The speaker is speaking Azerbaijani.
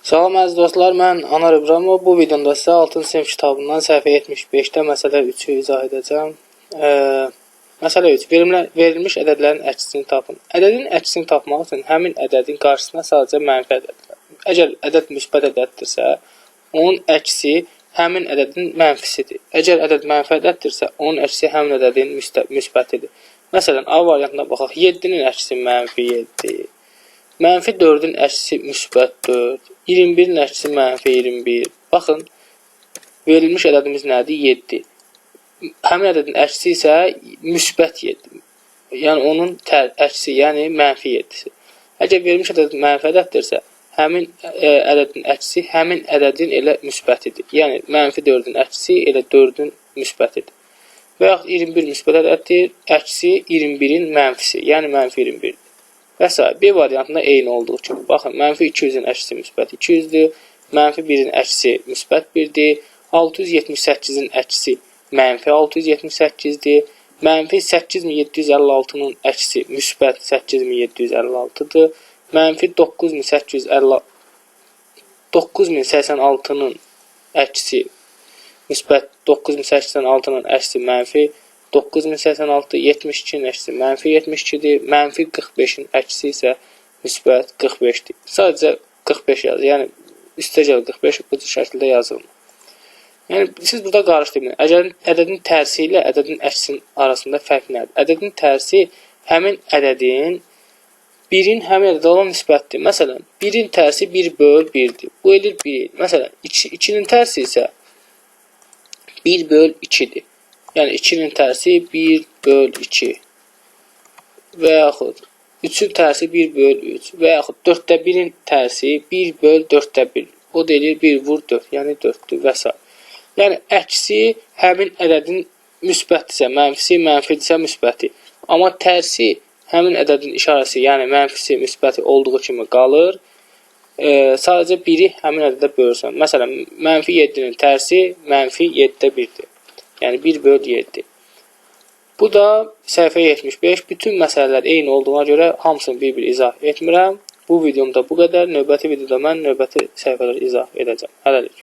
Salam əziz dostlar, mən Anar İbrahimov. Bu videomda sizə 6-cı sinif kitabından səhifə 75-də məsələ 3-ü izah edəcəm. Məsələ 3. Verilmiş ədədlərin əksini tapın. Ədədin əksini tapmaq üçün həmin ədədin qarşısına sadəcə mənfi ədədlər. Əgər ədəd müsbət ədəddirsə, onun əksi həmin ədədin mənfisidir. Əgər ədəd mənfi ədəddirsə, onun əksi həmin ədədin müsbətidir. Məsələn, A variantına baxaq. 7-nin əksi mənfi 7. Mənfi 4-ün əksi müsbət 4. 21-in əksi mənfi 21. Baxın, verilmiş ədədimiz nədir? 7. Həmin ədədin əksi isə müsbət 7. Yəni, onun əksi, yəni mənfi 7-si. Əgər verilmiş ədəd mənfi ədəddirsə, həmin ədədin əksi həmin ədədin elə müsbətidir. Yəni, mənfi 4-ün əksi elə 4-ün müsbətidir. Və yaxud 21 müsbət ədəddir, əksi 21-in mənfisi, yəni mənfi 21-dir. Və s. B variantında eyni olduğu kimi. Baxın, mənfi 200-ün əksi müsbət 200-dür, mənfi 1-in əksi müsbət 1-dir, 678-in əksi mənfi 678-dir, mənfi 8756-nın əksi müsbət 8756-dır, mənfi 9086-nın əksi müsbət 9086-nın əksi mənfi 9086, 72-nin əksi mənfi 72-dir, mənfi 45-in əksi isə müsbət 45-dir. Sadəcə 45 yazır, yəni üstəgəl 45 bu şəkildə yazılmır. Yəni, siz burada qarışdırmayın. Əgər ədədin tərsi ilə ədədin əksinin arasında fərq nədir? Ədədin tərsi həmin ədədin 1-in həmin ədədə olan müsbətdir. Məsələn, 1-in tərsi 1 böl 1-dir. Bu edir 1. Məsələn, 2-nin tərsi isə 1 böl 2-dir. Yəni, 2-nin tərsi 1 böl 2 və yaxud 3-ün tərsi 1 böl 3 və yaxud 4-də 1-in tərsi 1 böl 4-də 1. O deyilir 1 vur 4, yəni 4-dür və s. Yəni, əksi həmin ədədin müsbətdirsə, mənfisi, mənfidirsə müsbəti. Amma tərsi həmin ədədin işarəsi, yəni mənfisi, müsbəti olduğu kimi qalır. Sadəcə 1-i həmin ədədə bölürsən. Məsələn, mənfi 7-nin tərsi mənfi 7-də 1-dir. Yəni 1 böl 7. Bu da səhifə 75. Bütün məsələlər eyni olduğuna görə hamısını bir-bir izah etmirəm. Bu videomda bu qədər. Növbəti videoda mən növbəti səhifələri izah edəcəm. Hələlik.